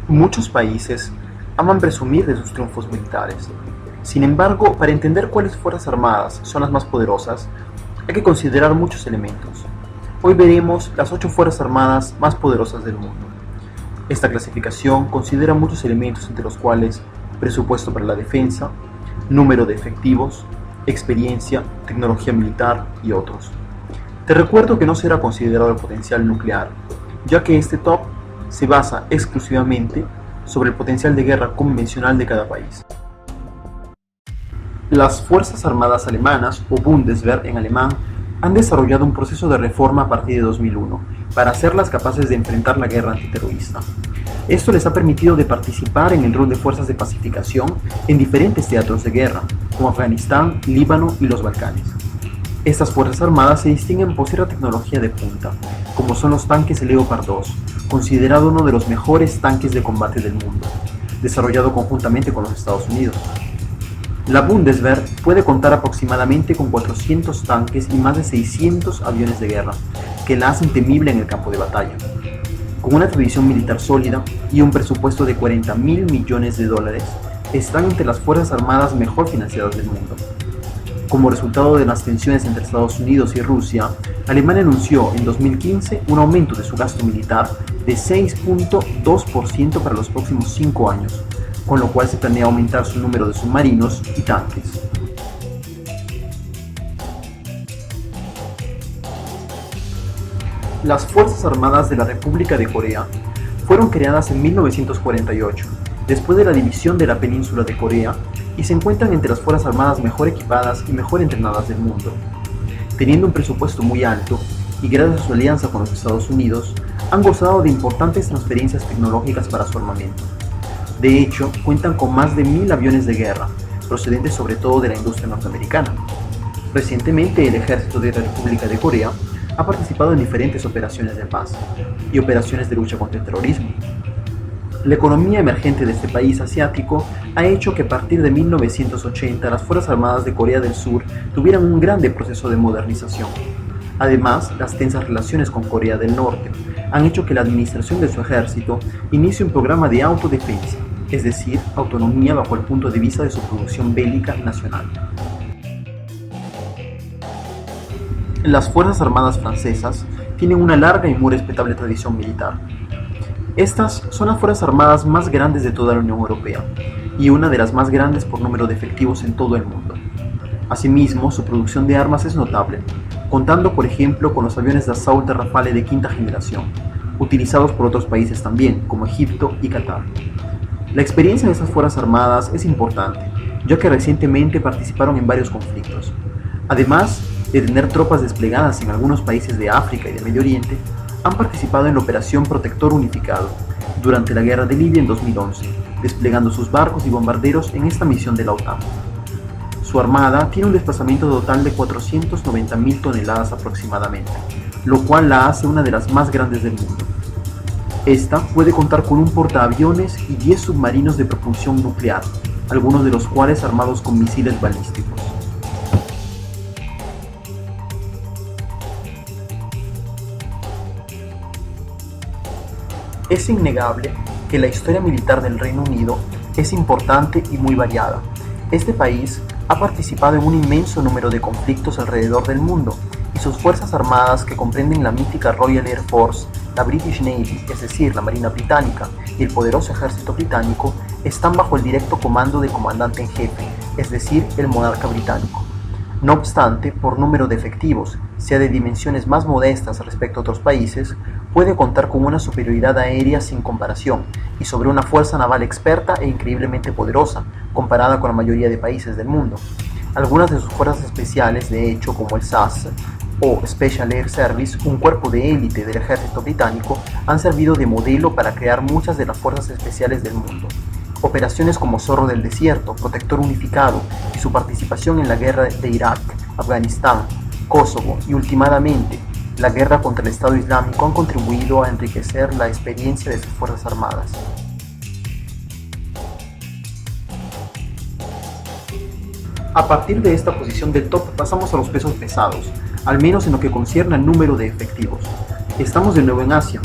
Muchos países aman presumir de sus triunfos militares. Sin embargo, para entender cuáles fuerzas armadas son las más poderosas, hay que considerar muchos elementos. Hoy veremos las 8 fuerzas armadas más poderosas del mundo. Esta clasificación considera muchos elementos entre los cuales presupuesto para la defensa, número de efectivos, experiencia, tecnología militar y otros. Te recuerdo que no será considerado el potencial nuclear, ya que este top se basa exclusivamente sobre el potencial de guerra convencional de cada país. Las Fuerzas Armadas Alemanas, o Bundeswehr en alemán, han desarrollado un proceso de reforma a partir de 2001 para hacerlas capaces de enfrentar la guerra antiterrorista. Esto les ha permitido de participar en el rol de fuerzas de pacificación en diferentes teatros de guerra, como Afganistán, Líbano y los Balcanes. Estas fuerzas armadas se distinguen por cierta tecnología de punta, como son los tanques Leopard 2, considerado uno de los mejores tanques de combate del mundo, desarrollado conjuntamente con los Estados Unidos. La Bundeswehr puede contar aproximadamente con 400 tanques y más de 600 aviones de guerra, que la hacen temible en el campo de batalla. Con una tradición militar sólida y un presupuesto de $40.000 millones, están entre las fuerzas armadas mejor financiadas del mundo. Como resultado de las tensiones entre Estados Unidos y Rusia, Alemania anunció en 2015 un aumento de su gasto militar de 6.2% para los próximos 5 años, con lo cual se planea aumentar su número de submarinos y tanques. Las Fuerzas Armadas de la República de Corea fueron creadas en 1948, después de la división de la península de Corea, y se encuentran entre las Fuerzas Armadas mejor equipadas y mejor entrenadas del mundo. Teniendo un presupuesto muy alto, y gracias a su alianza con los Estados Unidos, han gozado de importantes transferencias tecnológicas para su armamento. De hecho, cuentan con más de 1.000 aviones de guerra, procedentes sobre todo de la industria norteamericana. Recientemente, el ejército de la República de Corea ha participado en diferentes operaciones de paz y operaciones de lucha contra el terrorismo. La economía emergente de este país asiático ha hecho que a partir de 1980 las Fuerzas Armadas de Corea del Sur tuvieran un grande proceso de modernización. Además, las tensas relaciones con Corea del Norte han hecho que la administración de su ejército inicie un programa de autodefensa, es decir, autonomía bajo el punto de vista de su producción bélica nacional. Las Fuerzas Armadas francesas tienen una larga y muy respetable tradición militar. Estas son las Fuerzas Armadas más grandes de toda la Unión Europea y una de las más grandes por número de efectivos en todo el mundo. Asimismo, su producción de armas es notable, contando por ejemplo con los aviones de asalto Rafale de quinta generación, utilizados por otros países también, como Egipto y Qatar. La experiencia de estas Fuerzas Armadas es importante, ya que recientemente participaron en varios conflictos. Además de tener tropas desplegadas en algunos países de África y de Medio Oriente, han participado en la Operación Protector Unificado durante la Guerra de Libia en 2011, desplegando sus barcos y bombarderos en esta misión de la OTAN. Su armada tiene un desplazamiento total de 490.000 toneladas aproximadamente, lo cual la hace una de las más grandes del mundo. Esta puede contar con un portaaviones y 10 submarinos de propulsión nuclear, algunos de los cuales armados con misiles balísticos. Es innegable que la historia militar del Reino Unido es importante y muy variada. Este país ha participado en un inmenso número de conflictos alrededor del mundo y sus fuerzas armadas, que comprenden la mítica Royal Air Force, la British Navy, es decir, la Marina Británica, y el poderoso ejército británico, están bajo el directo comando del comandante en jefe, es decir, el monarca británico. No obstante, por número de efectivos, sea de dimensiones más modestas respecto a otros países, puede contar con una superioridad aérea sin comparación y sobre una fuerza naval experta e increíblemente poderosa, comparada con la mayoría de países del mundo. Algunas de sus fuerzas especiales, de hecho, como el SAS o Special Air Service, un cuerpo de élite del ejército británico, han servido de modelo para crear muchas de las fuerzas especiales del mundo. Operaciones como Zorro del Desierto, Protector Unificado y su participación en la guerra de Irak, Afganistán, Kosovo y últimamente la guerra contra el Estado Islámico han contribuido a enriquecer la experiencia de sus fuerzas armadas. A partir de esta posición del top pasamos a los pesos pesados, al menos en lo que concierne al número de efectivos. Estamos de nuevo en Asia.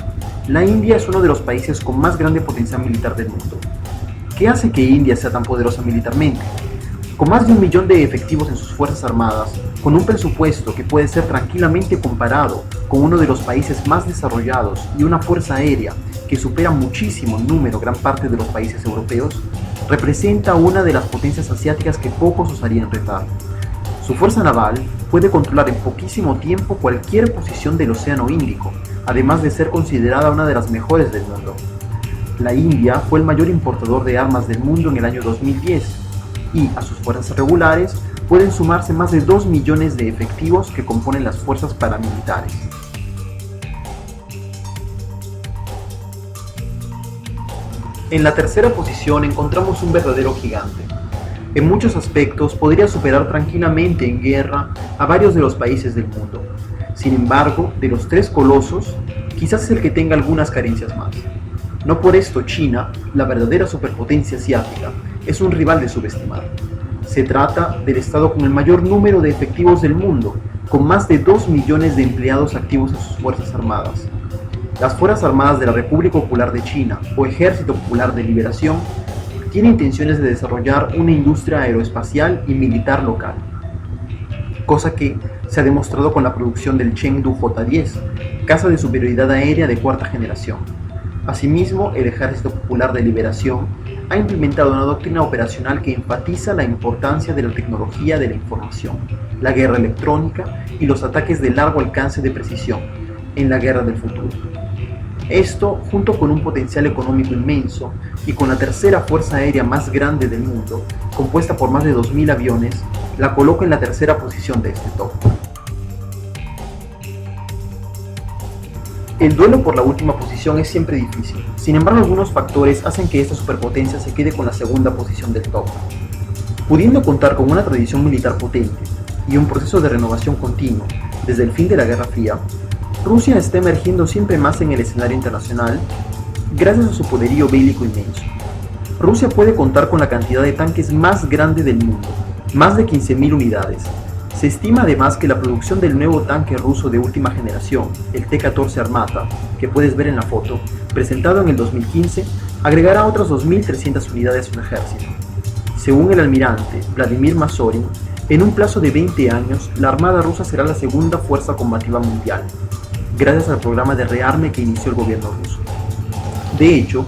La India es uno de los países con más grande potencial militar del mundo. ¿Qué hace que India sea tan poderosa militarmente? Con más de 1 millón de efectivos en sus fuerzas armadas, con un presupuesto que puede ser tranquilamente comparado con uno de los países más desarrollados y una fuerza aérea que supera muchísimo en número gran parte de los países europeos, representa una de las potencias asiáticas que pocos osarían retar. Su fuerza naval puede controlar en poquísimo tiempo cualquier posición del Océano Índico, además de ser considerada una de las mejores del mundo. La India fue el mayor importador de armas del mundo en el año 2010 y a sus fuerzas regulares pueden sumarse más de 2 millones de efectivos que componen las fuerzas paramilitares. En la tercera posición encontramos un verdadero gigante. En muchos aspectos podría superar tranquilamente en guerra a varios de los países del mundo. Sin embargo, de los tres colosos, quizás es el que tenga algunas carencias más. No por esto China, la verdadera superpotencia asiática, es un rival de subestimar. Se trata del estado con el mayor número de efectivos del mundo, con más de 2 millones de empleados activos en sus fuerzas armadas. Las Fuerzas Armadas de la República Popular de China, o Ejército Popular de Liberación, tiene intenciones de desarrollar una industria aeroespacial y militar local, cosa que se ha demostrado con la producción del Chengdu J-10, caza de superioridad aérea de cuarta generación. Asimismo, el Ejército Popular de Liberación ha implementado una doctrina operacional que enfatiza la importancia de la tecnología de la información, la guerra electrónica y los ataques de largo alcance de precisión en la guerra del futuro. Esto, junto con un potencial económico inmenso y con la tercera fuerza aérea más grande del mundo, compuesta por más de 2.000 aviones, la coloca en la tercera posición de este top. El duelo por la última posición es siempre difícil, sin embargo algunos factores hacen que esta superpotencia se quede con la segunda posición del top. Pudiendo contar con una tradición militar potente y un proceso de renovación continuo desde el fin de la Guerra Fría, Rusia está emergiendo siempre más en el escenario internacional gracias a su poderío bélico inmenso. Rusia puede contar con la cantidad de tanques más grande del mundo, más de 15.000 unidades. Se estima además que la producción del nuevo tanque ruso de última generación, el T-14 Armata, que puedes ver en la foto, presentado en el 2015, agregará otras 2.300 unidades a su ejército. Según el almirante Vladimir Mazorin, en un plazo de 20 años, la Armada rusa será la segunda fuerza combativa mundial, gracias al programa de rearme que inició el gobierno ruso. De hecho,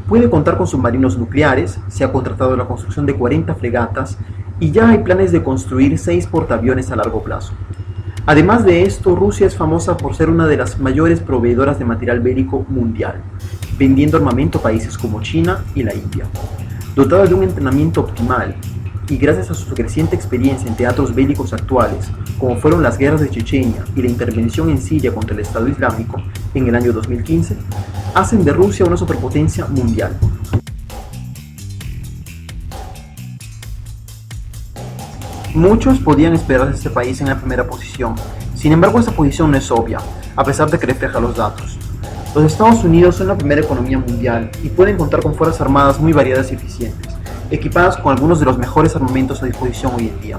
puede contar con submarinos nucleares, se ha contratado la construcción de 40 fregatas y ya hay planes de construir 6 portaaviones a largo plazo. Además de esto, Rusia es famosa por ser una de las mayores proveedoras de material bélico mundial, vendiendo armamento a países como China y la India. Dotada de un entrenamiento optimal y gracias a su creciente experiencia en teatros bélicos actuales, como fueron las guerras de Chechenia y la intervención en Siria contra el Estado Islámico en el año 2015, hacen de Rusia una superpotencia mundial. Muchos podían esperar de este país en la primera posición, sin embargo esta posición no es obvia, a pesar de que refleja los datos. Los Estados Unidos son la primera economía mundial y pueden contar con fuerzas armadas muy variadas y eficientes, equipadas con algunos de los mejores armamentos a disposición hoy en día.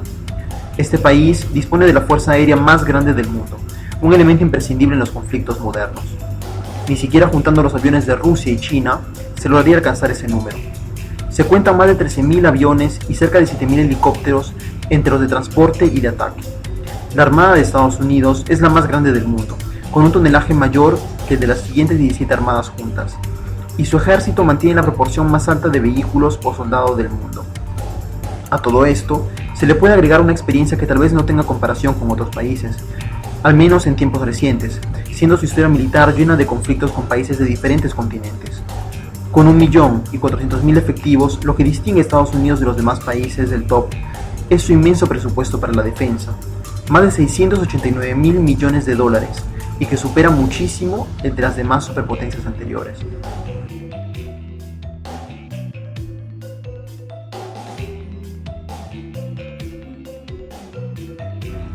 Este país dispone de la fuerza aérea más grande del mundo, un elemento imprescindible en los conflictos modernos. Ni siquiera juntando los aviones de Rusia y China se lograría alcanzar ese número. Se cuentan más de 13.000 aviones y cerca de 7.000 helicópteros entre los de transporte y de ataque. La Armada de Estados Unidos es la más grande del mundo, con un tonelaje mayor que el de las siguientes 17 armadas juntas, y su ejército mantiene la proporción más alta de vehículos por soldado del mundo. A todo esto, se le puede agregar una experiencia que tal vez no tenga comparación con otros países, al menos en tiempos recientes, siendo su historia militar llena de conflictos con países de diferentes continentes. Con 1.400.000 efectivos, lo que distingue a Estados Unidos de los demás países del top es su inmenso presupuesto para la defensa, más de 689.000 millones de dólares, y que supera muchísimo el de las demás superpotencias anteriores.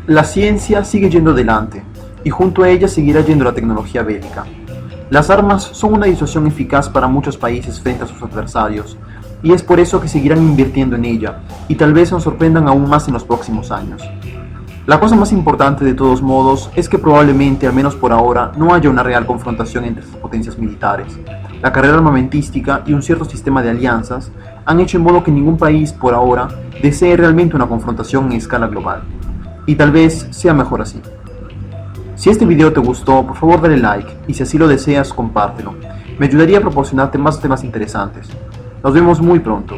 La ciencia sigue yendo adelante, y junto a ella seguirá yendo la tecnología bélica. Las armas son una disuasión eficaz para muchos países frente a sus adversarios, y es por eso que seguirán invirtiendo en ella, y tal vez nos sorprendan aún más en los próximos años. La cosa más importante de todos modos es que probablemente, al menos por ahora, no haya una real confrontación entre estas potencias militares. La carrera armamentística y un cierto sistema de alianzas han hecho en modo que ningún país, por ahora, desee realmente una confrontación en escala global. Y tal vez sea mejor así. Si este video te gustó, por favor dale like y si así lo deseas, compártelo. Me ayudaría a proporcionarte más temas interesantes. Nos vemos muy pronto.